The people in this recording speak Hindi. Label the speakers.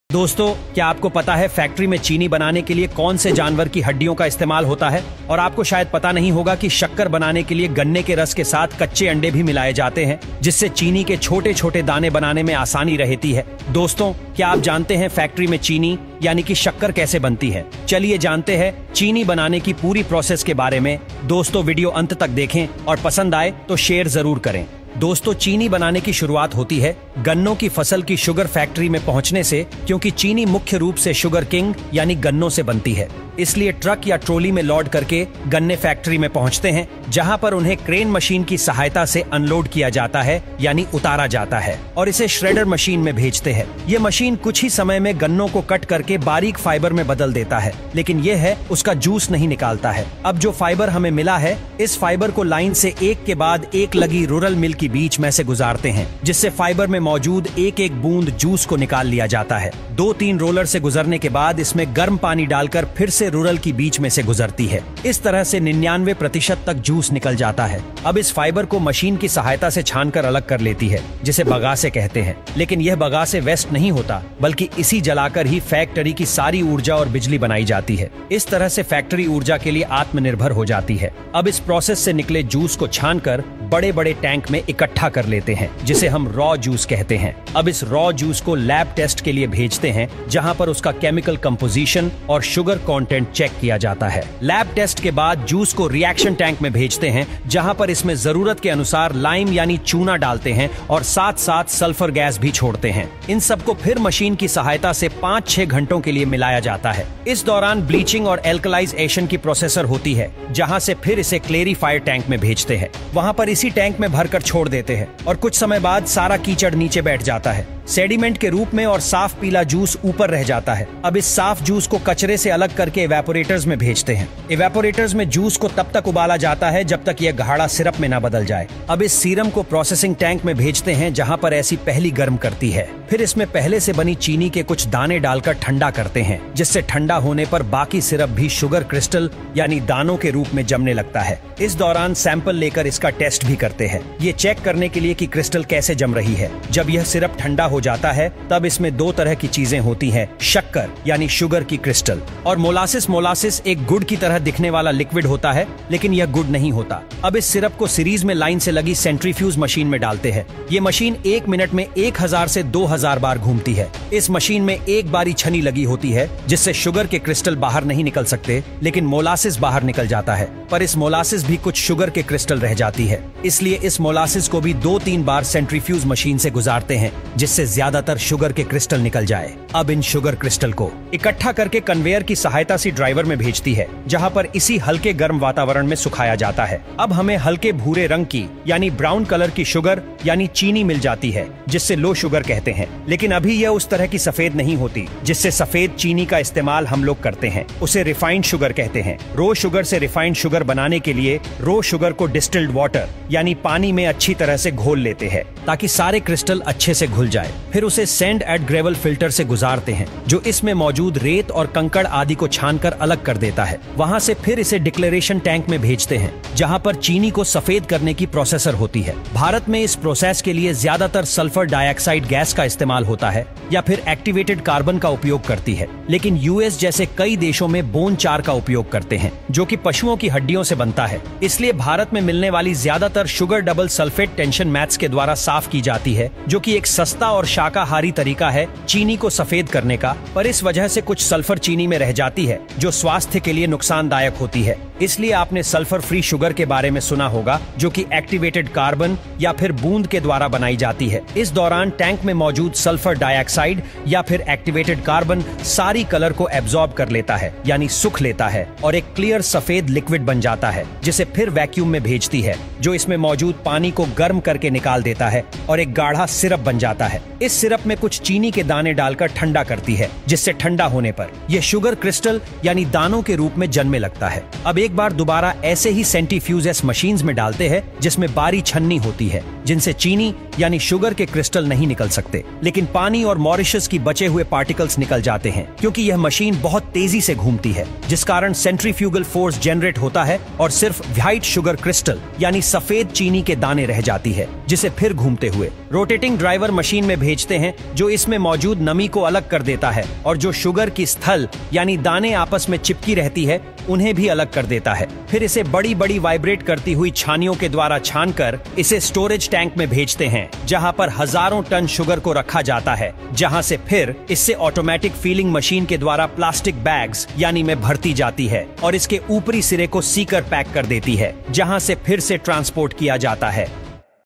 Speaker 1: दोस्तों, क्या आपको पता है फैक्ट्री में चीनी बनाने के लिए कौन से जानवर की हड्डियों का इस्तेमाल होता है? और आपको शायद पता नहीं होगा कि शक्कर बनाने के लिए गन्ने के रस के साथ कच्चे अंडे भी मिलाए जाते हैं, जिससे चीनी के छोटे छोटे दाने बनाने में आसानी रहती है। दोस्तों, क्या आप जानते हैं फैक्ट्री में चीनी यानी कि शक्कर कैसे बनती है? चलिए जानते हैं चीनी बनाने की पूरी प्रोसेस के बारे में। दोस्तों, वीडियो अंत तक देखें और पसंद आए तो शेयर जरूर करें। दोस्तों, चीनी बनाने की शुरुआत होती है गन्नों की फसल की शुगर फैक्ट्री में पहुंचने से, क्योंकि चीनी मुख्य रूप से शुगर किंग यानी गन्नों से बनती है। इसलिए ट्रक या ट्रॉली में लोड करके गन्ने फैक्ट्री में पहुंचते हैं, जहां पर उन्हें क्रेन मशीन की सहायता से अनलोड किया जाता है यानी उतारा जाता है और इसे श्रेडर मशीन में भेजते हैं। ये मशीन कुछ ही समय में गन्नों को कट करके बारीक फाइबर में बदल देता है, लेकिन यह है उसका जूस नहीं निकालता है। अब जो फाइबर हमें मिला है, इस फाइबर को लाइन से एक के बाद एक लगी रूरल मिल की बीच में से गुजारते हैं, जिससे फाइबर में मौजूद एक एक बूंद जूस को निकाल लिया जाता है। 2-3 रोलर से गुजरने के बाद इसमें गर्म पानी डालकर फिर से रूरल की बीच में से गुजरती है। इस तरह से 99% तक जूस निकल जाता है। अब इस फाइबर को मशीन की सहायता से छानकर अलग कर लेती है, जिसे बगासे कहते हैं। लेकिन यह बगासे वेस्ट नहीं होता, बल्कि इसी जलाकर ही फैक्ट्री की सारी ऊर्जा और बिजली बनाई जाती है। इस तरह से फैक्ट्री ऊर्जा के लिए आत्मनिर्भर हो जाती है। अब इस प्रोसेस से निकले जूस को छानकर बड़े बड़े टैंक में इकट्ठा कर लेते हैं, जिसे हम रॉ जूस कहते हैं। अब इस रॉ जूस को लैब टेस्ट के लिए भेजते हैं, जहां पर उसका केमिकल कंपोजिशन और शुगर कंटेंट चेक किया जाता है। लैब टेस्ट के बाद जूस को रिएक्शन टैंक में भेजते हैं, जहां पर इसमें जरूरत के अनुसार लाइम यानी चूना डालते हैं और साथ साथ सल्फर गैस भी छोड़ते हैं। इन सबको फिर मशीन की सहायता से 5-6 घंटों के लिए मिलाया जाता है। इस दौरान ब्लीचिंग और एल्कलाइजेशन की प्रोसेसर होती है, जहां से फिर इसे क्लेरिफायर टैंक में भेजते हैं। वहां पर इसी टैंक में भरकर छोड़ देते हैं और कुछ समय बाद सारा कीचड़ नीचे बैठ जाता है सेडिमेंट के रूप में और साफ पीला जूस ऊपर रह जाता है। अब इस साफ जूस को कचरे से अलग करके इवेपोरेटर्स में भेजते हैं। इवेपोरेटर्स में जूस को तब तक उबाला जाता है जब तक यह गाढ़ा सिरप में न बदल जाए। अब इस सीरम को प्रोसेसिंग टैंक में भेजते हैं, जहां पर ऐसी पहली गर्म करती है। फिर इसमें पहले से बनी चीनी के कुछ दाने डालकर ठंडा करते हैं, जिससे ठंडा होने पर बाकी सिरप भी शुगर क्रिस्टल यानी दानों के रूप में जमने लगता है। इस दौरान सैंपल लेकर इसका टेस्ट भी करते हैं, ये चेक करने के लिए कि क्रिस्टल कैसे जम रही है। जब यह सिरप ठंडा हो जाता है, तब इसमें 2 तरह की चीजें होती हैं, शक्कर यानी शुगर की क्रिस्टल और मोलासिस। मोलासिस एक गुड़ की तरह दिखने वाला लिक्विड होता है, लेकिन यह गुड़ नहीं होता। अब इस सिरप को सीरीज में लाइन से लगी सेंट्रीफ्यूज मशीन में डालते हैं। ये मशीन 1 मिनट में 1000 से 2000 बार घूमती है। इस मशीन में एक बारी छनी लगी होती है, जिससे शुगर के क्रिस्टल बाहर नहीं निकल सकते, लेकिन मोलासिस बाहर निकल जाता है। पर इस मोलासिस भी कुछ शुगर के क्रिस्टल रह जाती है, इसलिए इस मोलासिस को भी 2-3 बार सेंट्रीफ्यूज मशीन से गुजारते हैं, जिससे ज्यादातर शुगर के क्रिस्टल निकल जाए। अब इन शुगर क्रिस्टल को इकट्ठा करके कन्वेयर की सहायता से ड्राइवर में भेजती है, जहां पर इसी हल्के गर्म वातावरण में सुखाया जाता है। अब हमें हल्के भूरे रंग की यानी ब्राउन कलर की शुगर यानी चीनी मिल जाती है, जिससे लो शुगर कहते हैं। लेकिन अभी यह उस तरह की सफेद नहीं होती जिससे सफेद चीनी का इस्तेमाल हम लोग करते हैं। उसे रिफाइंड शुगर कहते हैं। रो शुगर से रिफाइंड शुगर बनाने के लिए रो शुगर को डिस्टिल्ड वाटर यानी पानी में अच्छी तरह से घोल लेते हैं, ताकि सारे क्रिस्टल अच्छे से घुल जाए। फिर उसे सैंड एट ग्रेवल फिल्टर से गुजारते हैं, जो इसमें मौजूद रेत और कंकड़ आदि को छानकर अलग कर देता है। वहां से फिर इसे डिक्लेरेशन टैंक में भेजते हैं, जहां पर चीनी को सफेद करने की प्रोसेसर होती है। भारत में इस प्रोसेस के लिए ज्यादातर सल्फर डाइऑक्साइड गैस का इस्तेमाल होता है या फिर एक्टिवेटेड कार्बन का उपयोग करती है, लेकिन यूएस जैसे कई देशों में बोन चार का उपयोग करते हैं, जो कि पशुओं की हड्डियों से बनता है। इसलिए भारत में मिलने वाली ज्यादातर sugar double sulphate tension maths के द्वारा साफ की जाती है, जो कि एक सस्ता और शाकाहारी तरीका है चीनी को सफेद करने का। पर इस वजह से कुछ सल्फर चीनी में रह जाती है, जो स्वास्थ्य के लिए नुकसानदायक होती है। इसलिए आपने सल्फर फ्री शुगर के बारे में सुना होगा, जो कि एक्टिवेटेड कार्बन या फिर बूंद के द्वारा बनाई जाती है। इस दौरान टैंक में मौजूद सल्फर डाइऑक्साइड या फिर एक्टिवेटेड कार्बन सारी कलर को एब्जॉर्ब कर लेता है यानी सुख लेता है और एक क्लियर सफेद लिक्विड बन जाता है, जिसे फिर वैक्यूम में भेजती है, जो इसमें मौजूद पानी को गर्म करके निकाल देता है और एक गाढ़ा सिरप बन जाता है। इस सिरप में कुछ चीनी के दाने डालकर ठंडा करती है, जिससे ठंडा होने पर यह शुगर क्रिस्टल यानी दानों के रूप में जन्मने लगता है। अब एक बार दोबारा ऐसे ही सेंट्रीफ्यूजेस मशीन्स में डालते हैं, जिसमें बारी छन्नी होती है, जिनसे चीनी यानी शुगर के क्रिस्टल नहीं निकल सकते, लेकिन पानी और मॉरिशस की बचे हुए पार्टिकल्स निकल जाते हैं, क्योंकि यह मशीन बहुत तेजी से घूमती है, जिस कारण सेंट्रीफ्यूगल फोर्स जनरेट होता है और सिर्फ व्हाइट शुगर क्रिस्टल यानी सफेद चीनी के दाने रह जाती है, जिसे फिर घूमते हुए रोटेटिंग ड्राइवर मशीन में भेजते हैं जो इसमें मौजूद नमी को अलग कर देता है और जो शुगर की स्थल यानी दाने आपस में चिपकी रहती है उन्हें भी अलग कर देता है। फिर इसे बड़ी बड़ी वाइब्रेट करती हुई छानियों के द्वारा छानकर इसे स्टोरेज टैंक में भेजते हैं जहां पर हजारों टन शुगर को रखा जाता है, जहां से फिर इससे ऑटोमेटिक फीलिंग मशीन के द्वारा प्लास्टिक बैग्स यानी में भरती जाती है और इसके ऊपरी सिरे को सीकर पैक कर देती है, जहां से फिर से ट्रांसपोर्ट किया जाता है।